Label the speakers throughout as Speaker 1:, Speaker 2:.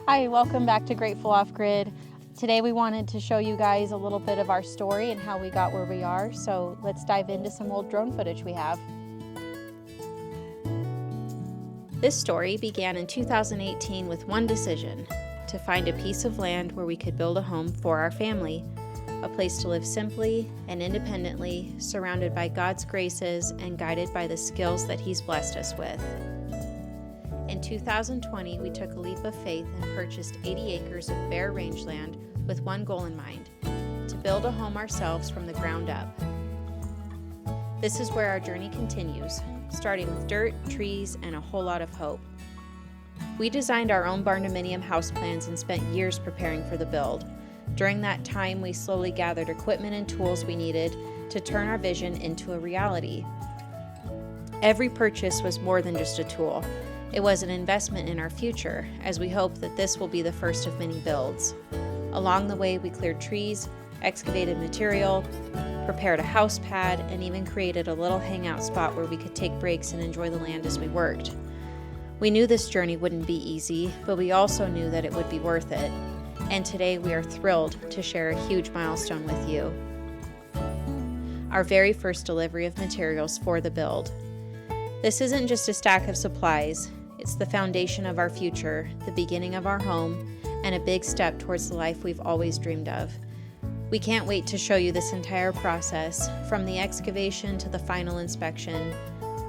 Speaker 1: Hi, welcome back to Grateful Off Grid. Today we wanted to show you guys a little bit of our story and how we got where we are. So let's dive into some old drone footage we have. This story began in 2018 with one decision: to find a piece of land where we could build a home for our family, a place to live simply and independently, surrounded by God's graces and guided by the skills that He's blessed us with. In 2020, we took a leap of faith and purchased 80 acres of bare rangeland with one goal in mind: to build a home ourselves from the ground up. This is where our journey continues, starting with dirt, trees, and a whole lot of hope. We designed our own Barndominium house plans and spent years preparing for the build. During that time, we slowly gathered equipment and tools we needed to turn our vision into a reality. Every purchase was more than just a tool. It was an investment in our future, as we hope that this will be the first of many builds. Along the way, we cleared trees, excavated material, prepared a house pad, and even created a little hangout spot where we could take breaks and enjoy the land as we worked. We knew this journey wouldn't be easy, but we also knew that it would be worth it. And today we are thrilled to share a huge milestone with you: our very first delivery of materials for the build. This isn't just a stack of supplies. It's the foundation of our future, the beginning of our home, and a big step towards the life we've always dreamed of. We can't wait to show you this entire process, from the excavation to the final inspection.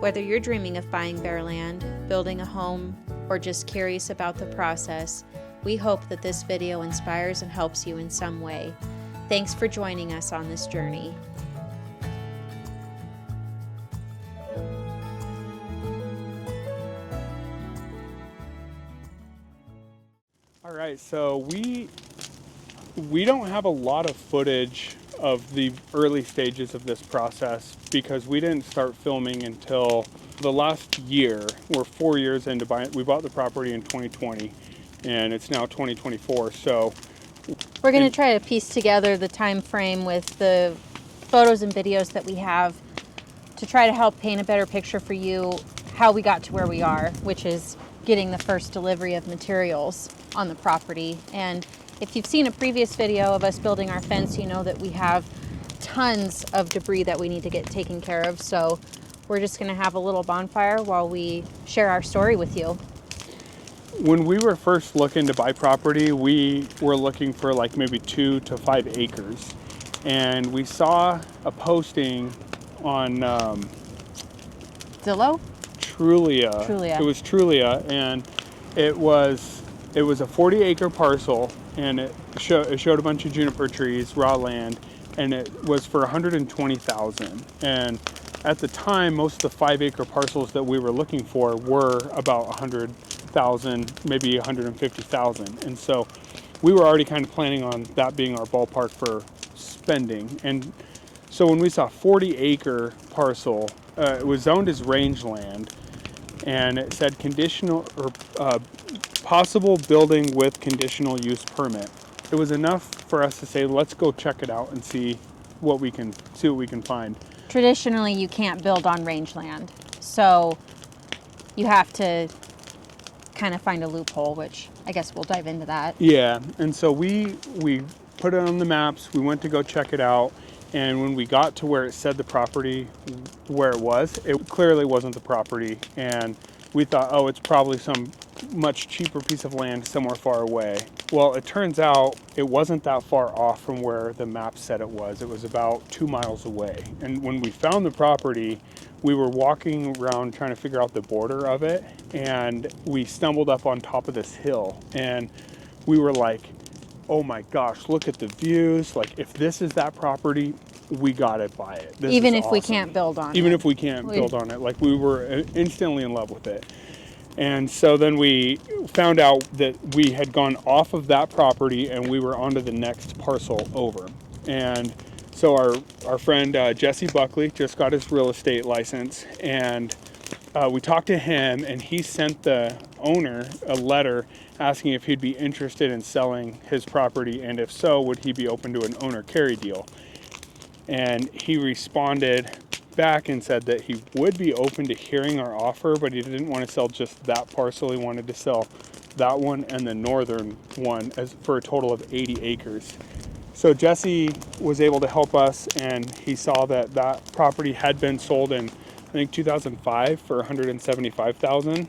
Speaker 1: Whether you're dreaming of buying bare land, building a home, or just curious about the process, we hope that this video inspires and helps you in some way. Thanks for joining us on this journey.
Speaker 2: All right, so we don't have a lot of footage of the early stages of this process because we didn't start filming until the last year. We're 4 years into buying. We bought the property in 2020, and it's now 2024. So
Speaker 1: We're going to try to piece together the time frame with the photos and videos that we have to try to help paint a better picture for you how we got to where we are, which is getting the first delivery of materials on the property. And if you've seen a previous video of us building our fence, you know that we have tons of debris that we need to get taken care of. So we're just going to have a little bonfire while we share our story with you.
Speaker 2: when we were first looking to buy property, we were looking for like maybe 2 to 5 acres. And we saw a posting on
Speaker 1: Zillow?
Speaker 2: Trulia. It was Trulia, and it was a 40-acre parcel, and it showed a bunch of juniper trees, raw land, and it was for $120,000. And at the time, most of the 5-acre parcels that we were looking for were about $100,000, maybe $150,000. And so we were already kind of planning on that being our ballpark for spending. And so when we saw a 40-acre parcel, it was zoned as rangeland, and it said conditional or possible building with conditional use permit. It was enough for us to say, let's go check it out and see what we can find.
Speaker 1: Traditionally, you can't build on rangeland, so you have to kind of find a loophole, which I guess we'll dive into that.
Speaker 2: Yeah, and so we put it on the maps. We went to go check it out, and when we got to where it said the property where it clearly wasn't the property, and we thought, oh, it's probably some much cheaper piece of land somewhere far away. Well, it turns out it wasn't that far off from where the map said it was. It was about 2 miles away. And when we found the property, we were walking around trying to figure out the border of it, and we stumbled up on top of this hill, and we were like, oh my gosh, look at the views. Like, if this is that property, we gotta buy it.
Speaker 1: Even if we can't build on it.
Speaker 2: Even if we can't build on it. Like, we were instantly in love with it. And so then we found out that we had gone off of that property and we were onto the next parcel over. And so our friend Jesse Buckley just got his real estate license, and we talked to him, and he sent the owner a letter asking if he'd be interested in selling his property, and if so, would he be open to an owner carry deal. And he responded back and said that he would be open to hearing our offer, but he didn't want to sell just that parcel. He wanted to sell that one and the northern one for a total of 80 acres. So Jesse was able to help us, and he saw that that property had been sold in, I think, 2005 for $175,000.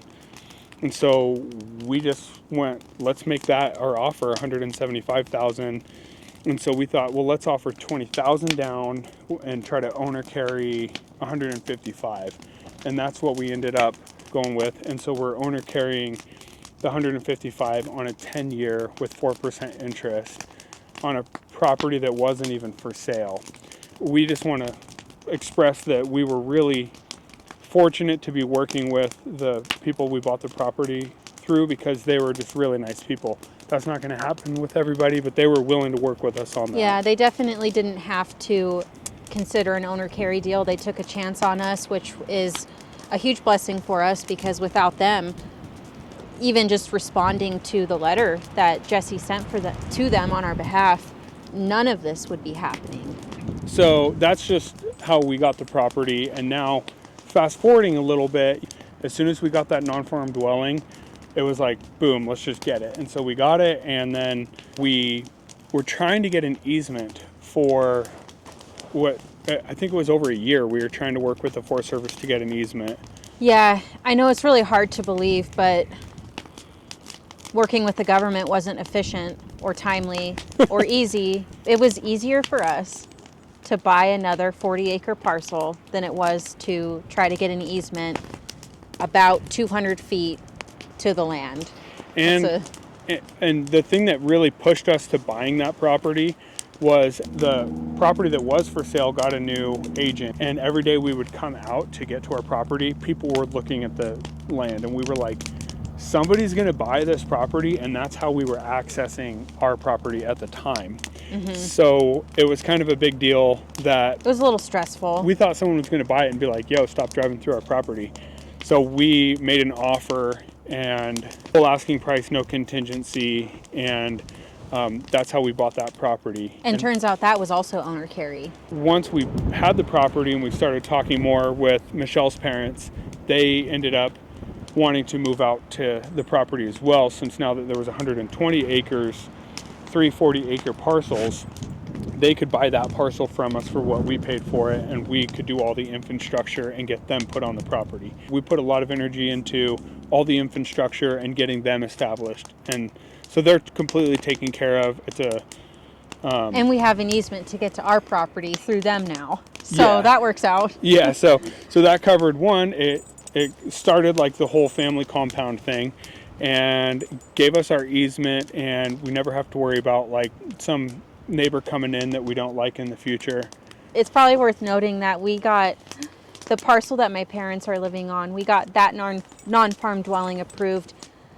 Speaker 2: And so we just went, let's make that our offer, $175,000. And so we thought, well, let's offer $20,000 down and try to owner carry $155,000. And that's what we ended up going with. And so we're owner carrying the $155,000 on a 10-year with 4% interest on a property that wasn't even for sale. We just want to express that we were really fortunate to be working with the people we bought the property through, because they were just really nice people. That's not going to happen with everybody, but they were willing to work with us on that.
Speaker 1: Yeah, they definitely didn't have to consider an owner carry deal. They took a chance on us, which is a huge blessing for us, because without them, even just responding to the letter that Jesse sent to them on our behalf, none of this would be happening.
Speaker 2: So that's just how we got the property. And now, fast forwarding a little bit, as soon as we got that non-farm dwelling, it was like, boom, let's just get it. And so we got it, and then we were trying to get an easement for what I think it was over a year. We were trying to work with the Forest Service to get an easement.
Speaker 1: Yeah, I know it's really hard to believe, but working with the government wasn't efficient or timely or easy. It was easier for us to buy another 40-acre parcel than it was to try to get an easement about 200 feet to the land.
Speaker 2: And the thing that really pushed us to buying that property was the property that was for sale got a new agent. And every day we would come out to get to our property, people were looking at the land, and we were like, somebody's going to buy this property. And that's how we were accessing our property at the time. Mm-hmm. So it was kind of a big deal that...
Speaker 1: It was a little stressful.
Speaker 2: We thought someone was going to buy it and be like, yo, stop driving through our property. So we made an offer, and full asking price, no contingency, and that's how we bought that property.
Speaker 1: And turns out that was also owner carry.
Speaker 2: Once we had the property and we started talking more with Michelle's parents, they ended up wanting to move out to the property as well, since now that there was 120 acres, 3 40-acre parcels, they could buy that parcel from us for what we paid for it, and we could do all the infrastructure and get them put on the property. We put a lot of energy into all the infrastructure and getting them established, and so they're completely taken care of. It's a
Speaker 1: and we have an easement to get to our property through them now, so that works out.
Speaker 2: Yeah, so that covered one. It started like the whole family compound thing, and gave us our easement, and we never have to worry about like some neighbor coming in that we don't like in the future.
Speaker 1: It's probably worth noting that we got the parcel that my parents are living on. We got that non-farm dwelling approved.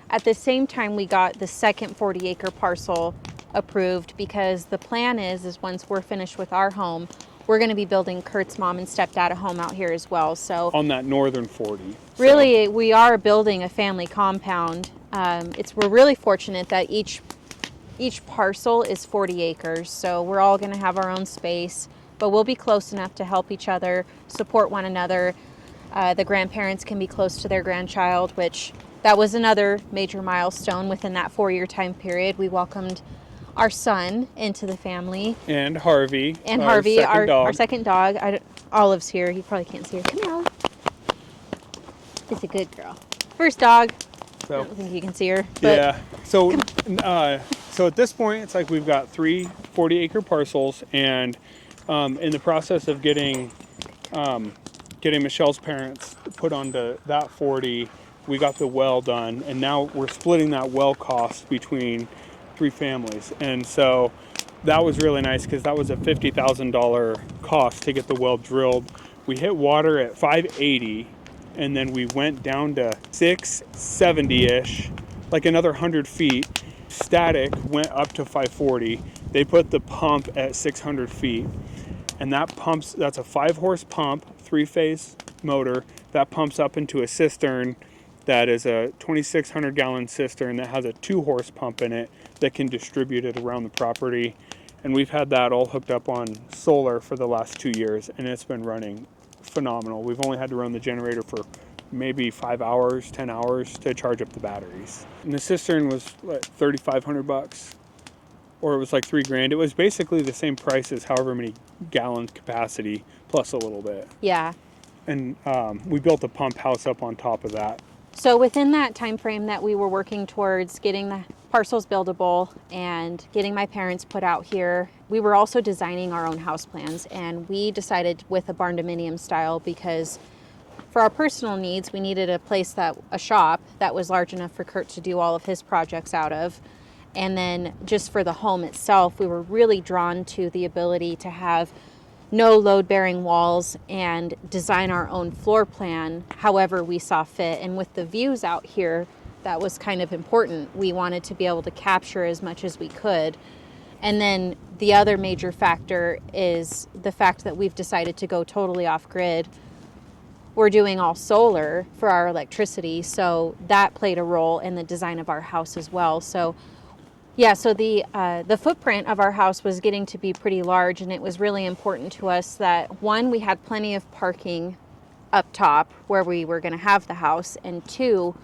Speaker 1: At the same time, we got the second 40-acre parcel approved, because the plan is once we're finished with our home, we're going to be building Kurt's mom and stepdad a home out here as well. So
Speaker 2: on that northern 40.
Speaker 1: Really, we are building a family compound. We're really fortunate that each parcel is 40 acres, so we're all going to have our own space, but we'll be close enough to help each other, support one another. The grandparents can be close to their grandchild, which that was another major milestone within that 4-year time period. We welcomed our son into the family.
Speaker 2: And Harvey.
Speaker 1: Our second dog. Olive's here. You probably can't see her. Come here, Olive. It's a good girl. First dog. So, I don't think you can see her. But
Speaker 2: yeah. So at this point, it's like we've got 3 40-acre parcels, and in the process of getting Michelle's parents put onto that 40, we got the well done, and now we're splitting that well cost between 3 families. And so that was really nice, because that was a $50,000 cost to get the well drilled. We hit water at 580, and then we went down to 670-ish, like another 100 feet. Static went up to 540. They put the pump at 600 feet, and that's a 5-horse pump, 3-phase motor that pumps up into a cistern that is a 2,600 gallon cistern that has a 2-horse pump in it that can distribute it around the property. And we've had that all hooked up on solar for the last 2 years, and it's been running phenomenal. We've only had to run the generator for maybe 5 hours, 10 hours to charge up the batteries. And the cistern was like $3,500, or it was like $3,000. It was basically the same price as however many gallon capacity plus a little bit.
Speaker 1: Yeah.
Speaker 2: And we built a pump house up on top of that.
Speaker 1: So within that time frame that we were working towards getting the parcels buildable and getting my parents put out here, we were also designing our own house plans, and we decided with a Barndominium style because for our personal needs, we needed a shop that was large enough for Kurt to do all of his projects out of. And then just for the home itself, we were really drawn to the ability to have no load-bearing walls and design our own floor plan however we saw fit. And with the views out here, that was kind of important. We wanted to be able to capture as much as we could. And then the other major factor is the fact that we've decided to go totally off-grid. We're doing all solar for our electricity, so that played a role in the design of our house as well. So yeah, so the footprint of our house was getting to be pretty large, and it was really important to us that, one, we had plenty of parking up top where we were going to have the house, and two,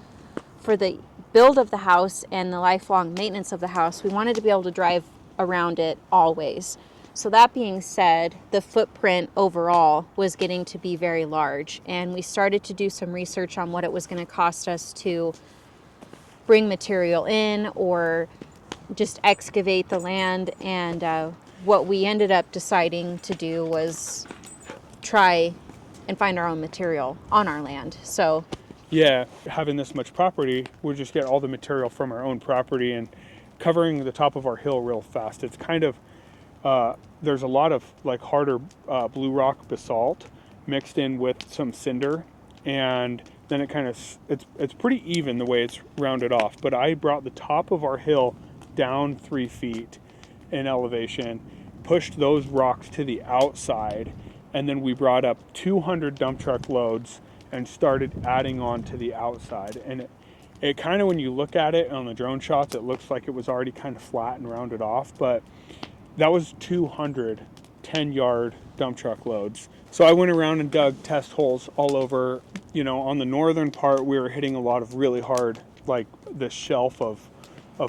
Speaker 1: for the build of the house and the lifelong maintenance of the house, we wanted to be able to drive around it always. So that being said, the footprint overall was getting to be very large, and we started to do some research on what it was going to cost us to bring material in or just excavate the land. And what we ended up deciding to do was try and find our own material on our land. So
Speaker 2: yeah, having this much property, we'll just get all the material from our own property and covering the top of our hill real fast. It's kind of there's a lot of like harder blue rock basalt mixed in with some cinder, and then it kind of it's pretty even the way it's rounded off. But I brought the top of our hill down 3 feet in elevation, pushed those rocks to the outside, and then we brought up 200 dump truck loads and started adding on to the outside. And it kind of, when you look at it on the drone shots, it looks like it was already kind of flat and rounded off, but that was 200 10-yard dump truck loads. So I went around and dug test holes all over. You know, on the northern part, we were hitting a lot of really hard, like this shelf of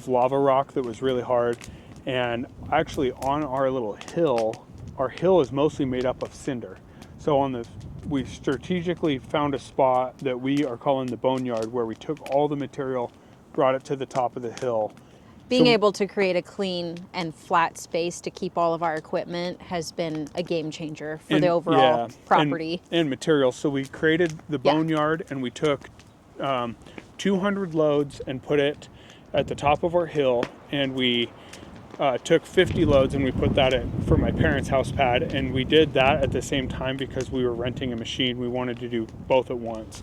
Speaker 2: lava rock that was really hard. And actually on our little hill, our hill is mostly made up of cinder. So we strategically found a spot that we are calling the boneyard, where we took all the material, brought it to the top of the hill.
Speaker 1: Being able to create a clean and flat space to keep all of our equipment has been a game changer for the overall property.
Speaker 2: And materials. So we created the boneyard, and we took 200 loads and put it at the top of our hill, and we took 50 loads and we put that for my parents' house pad. And we did that at the same time because we were renting a machine. We wanted to do both at once.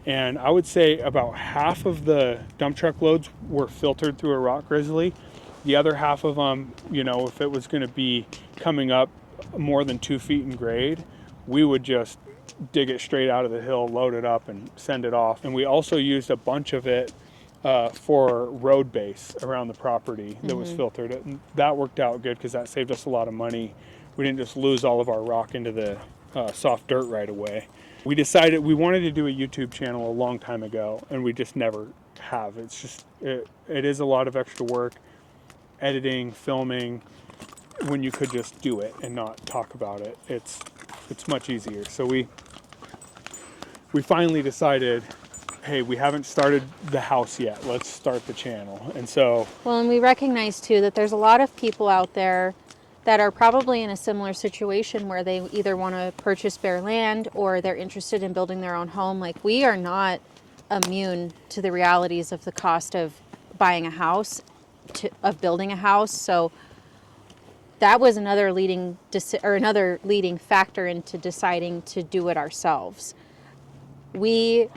Speaker 2: And I would say about half of the dump truck loads were filtered through a rock grizzly. The other half of them, you know, if it was going to be coming up more than 2 feet in grade, we would just dig it straight out of the hill, load it up, and send it off. And we also used a bunch of it for road base around the property that was filtered. And that worked out good because that saved us a lot of money. We didn't just lose all of our rock into the soft dirt right away. We decided we wanted to do a YouTube channel a long time ago, and we just never have. It's just, it is a lot of extra work, editing, filming, when you could just do it and not talk about it. It's much easier. So we finally decided, hey, we haven't started the house yet. Let's start the channel. And so...
Speaker 1: Well, and we recognize too that there's a lot of people out there that are probably in a similar situation where they either want to purchase bare land or they're interested in building their own home. Like, we are not immune to the realities of the cost of buying a house, of building a house. So that was another leading factor into deciding to do it ourselves. We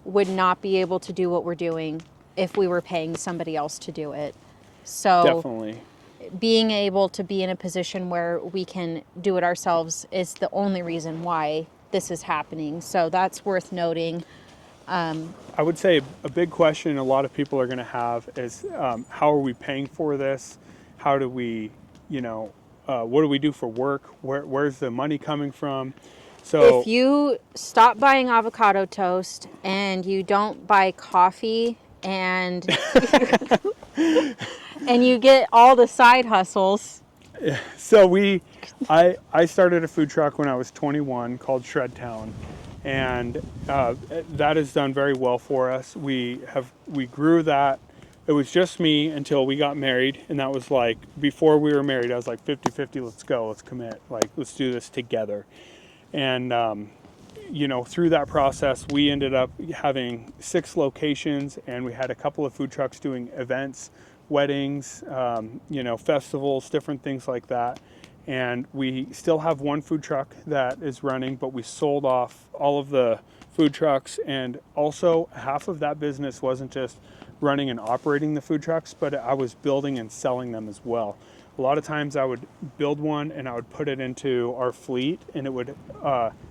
Speaker 1: would not be able to do what we're doing if we were paying somebody else to do it. So
Speaker 2: definitely.
Speaker 1: Being able to be in a position where we can do it ourselves is the only reason why this is happening. So that's worth noting.
Speaker 2: I would say a big question a lot of people are going to have is how are we paying for this? How do we, what do we do for work? Where's the money coming from? So
Speaker 1: if you stop buying avocado toast and you don't buy coffee and and you get all the side hustles.
Speaker 2: So I started a food truck when I was 21 called Shred Town, and that has done very well for us. We grew that. It was just me until we got married, and that was like, before we were married, I was like 50-50, let's go, let's commit, like let's do this together. And through that process, we ended up having 6 locations, and we had a couple of food trucks doing events, weddings, festivals, different things like that. And we still have one food truck that is running, but we sold off all of the food trucks. And also, half of that business wasn't just running and operating the food trucks, but I was building and selling them as well. A lot of times I would build one and I would put it into our fleet, and it would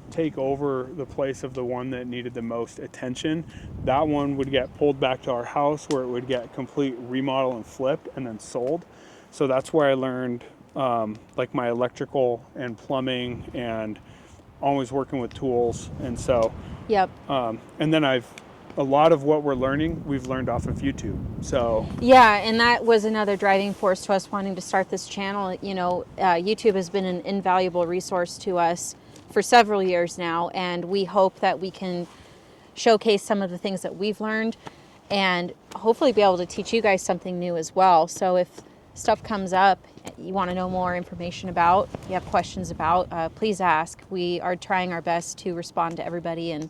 Speaker 2: take over the place of the one that needed the most attention. That one would get pulled back to our house, where it would get complete remodel and flipped and then sold. So that's where I learned like my electrical and plumbing, and always working with tools. And so
Speaker 1: Yep.
Speaker 2: And then a lot of what we're learning, we've learned off of YouTube. So
Speaker 1: yeah, and that was another driving force to us wanting to start this channel. YouTube has been an invaluable resource to us for several years now, and we hope that we can showcase some of the things that we've learned and hopefully be able to teach you guys something new as well. So if stuff comes up you want to know more information about, you have questions about, please ask. We are trying our best to respond to everybody and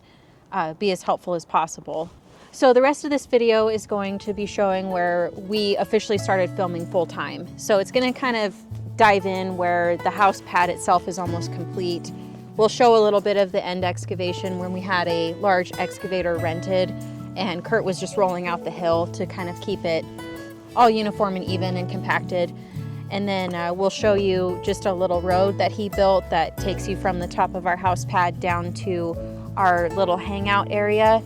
Speaker 1: be as helpful as possible. So the rest of this video is going to be showing where we officially started filming full time. So it's going to kind of dive in where the house pad itself is almost complete. We'll show a little bit of the end excavation when we had a large excavator rented and Kurt was just rolling out the hill to kind of keep it all uniform and even and compacted. And then we'll show you just a little road that he built that takes you from the top of our house pad down to our little hangout area,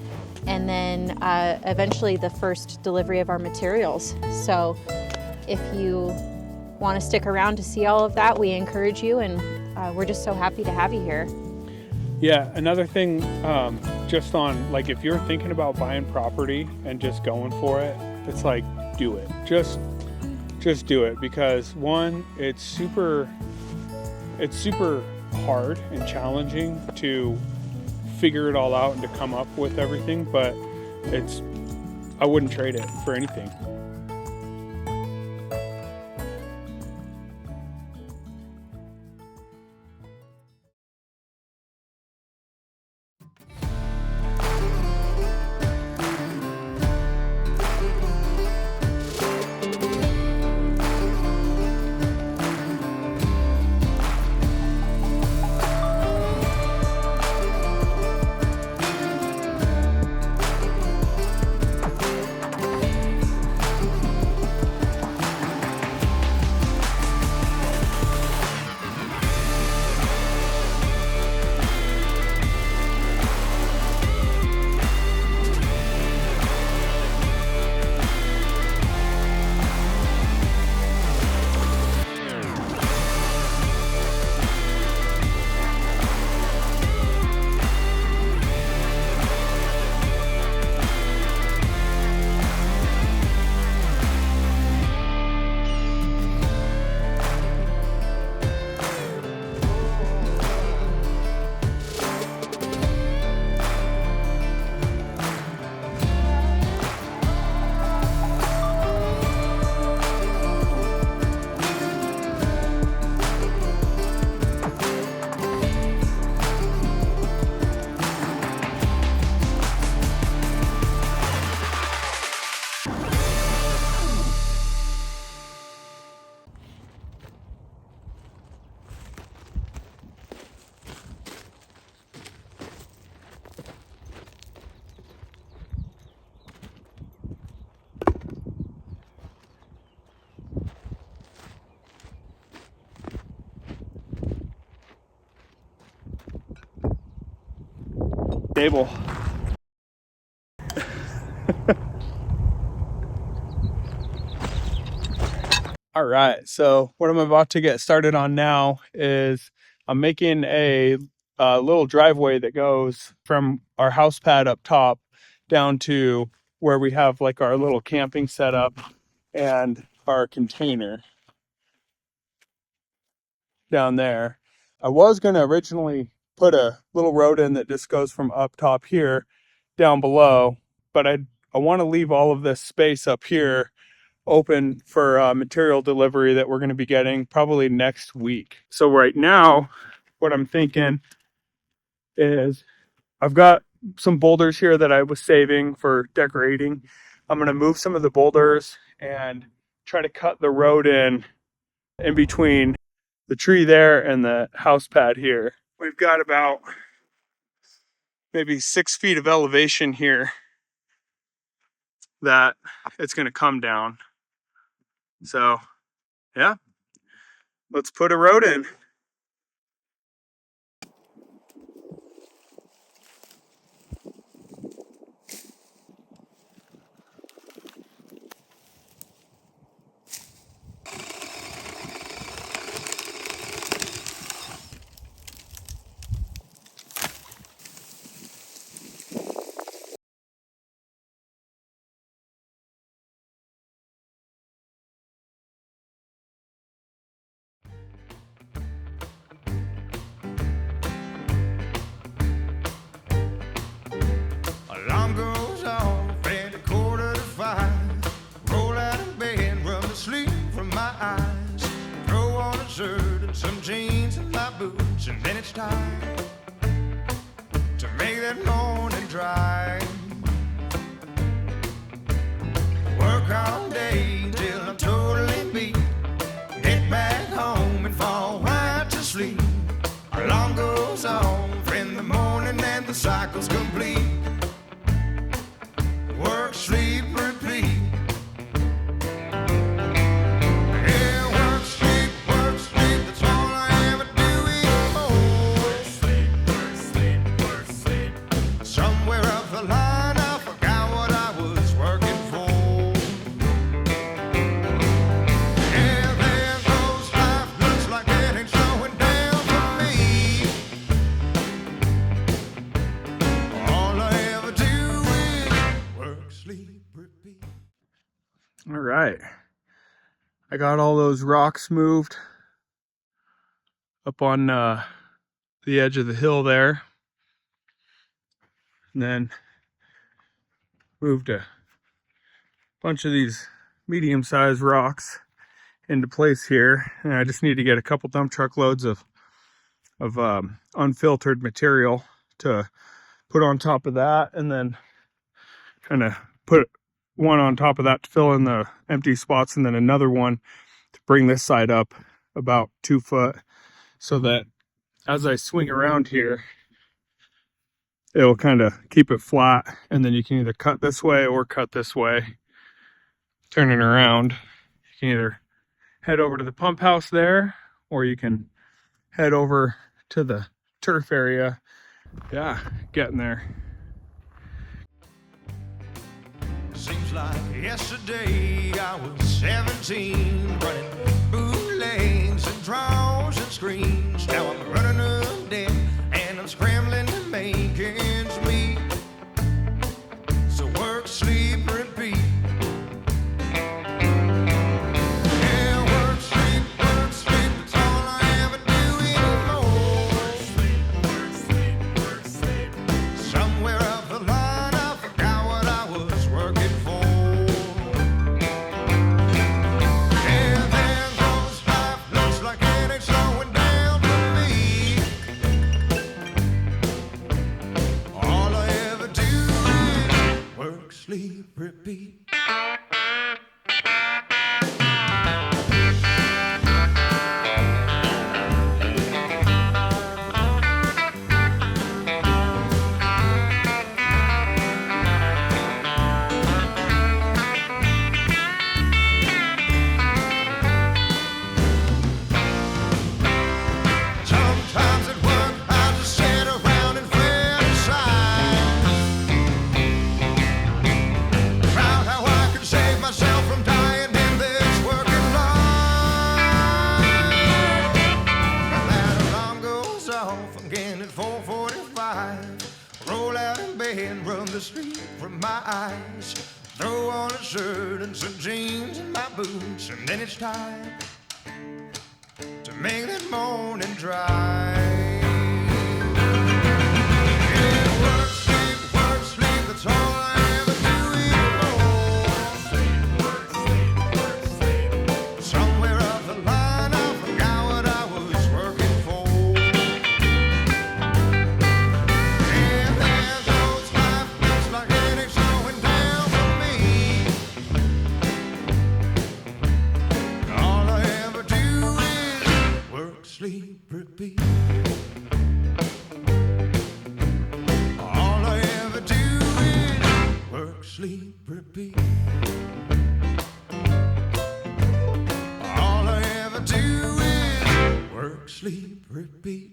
Speaker 1: and then eventually the first delivery of our materials. So if you want to stick around to see all of that, we encourage you, and we're just so happy to have you here.
Speaker 2: Yeah, another thing, just on, like, if you're thinking about buying property and just going for it, it's like, do it. Just do it, because one, it's super hard and challenging to figure it all out and to come up with everything, but I wouldn't trade it for anything. Stable. All right, so what I'm about to get started on now is I'm making a a little driveway that goes from our house pad up top down to where we have like our little camping setup and our container down there. I was going to originally put a little road in that just goes from up top here down below, but I want to leave all of this space up here open for material delivery that we're going to be getting probably next week. So right now, what I'm thinking is I've got some boulders here that I was saving for decorating. I'm going to move some of the boulders and try to cut the road in between the tree there and the house pad here. We've got about maybe 6 feet of elevation here that it's going to come down. So yeah, let's put a road in.
Speaker 3: Alarm goes off at 4:45. Roll out of bed, rub the sleep from my eyes. Throw on a shirt and some jeans and my boots, and then it's time to make that morning drive. Work all day till I'm totally beat. Get back home and fall right to sleep. Alarm goes off in the morning and the cycle's complete. Work, sleep, repeat. Yeah, work, sleep, that's all I ever do anymore. Work, sleep. Somewhere up the line I forgot what I was working for. Yeah, there goes life, looks like it ain't slowing down for me. All I ever do is work, sleep, repeat.
Speaker 2: All right. I got all those rocks moved up on the edge of the hill there. And then moved a bunch of these medium-sized rocks into place here. And I just need to get a couple dump truck loads of unfiltered material to put on top of that, and then kind of put one on top of that to fill in the empty spots, and then another one to bring this side up about 2 foot, so that as I swing around here, it'll kind of keep it flat, and then you can either cut this way or cut this way. Turning around, you can either head over to the pump house there, or you can head over to the turf area. Yeah, getting there.
Speaker 3: Seems like yesterday I was 17, running bootlegs and draws and screens. Now I'm running up debt and I'm scrambling to make ends meet. So work, sleep, repeat. Yeah, work, sleep, that's all I ever do anymore. Somewhere up the line I forgot what I was working for. Yeah, there goes life, looks like it ain't slowing down for me. All I ever do is work, sleep, repeat. Sometimes at work I just sit around and fantasize about how 5. Roll out in bed, rub the sleep from my eyes. Throw on a shirt and some jeans and my boots, and then it's time to make that morning drive. Yeah, work, sleep, that's all I ever do anymore. Somewhere up the line, I forgot what I was working for. And there goes life, looks like it's going down for me. All I ever do is work, sleep, repeat. All I ever do is work, sleep, repeat. All I ever do is work, sleep, repeat.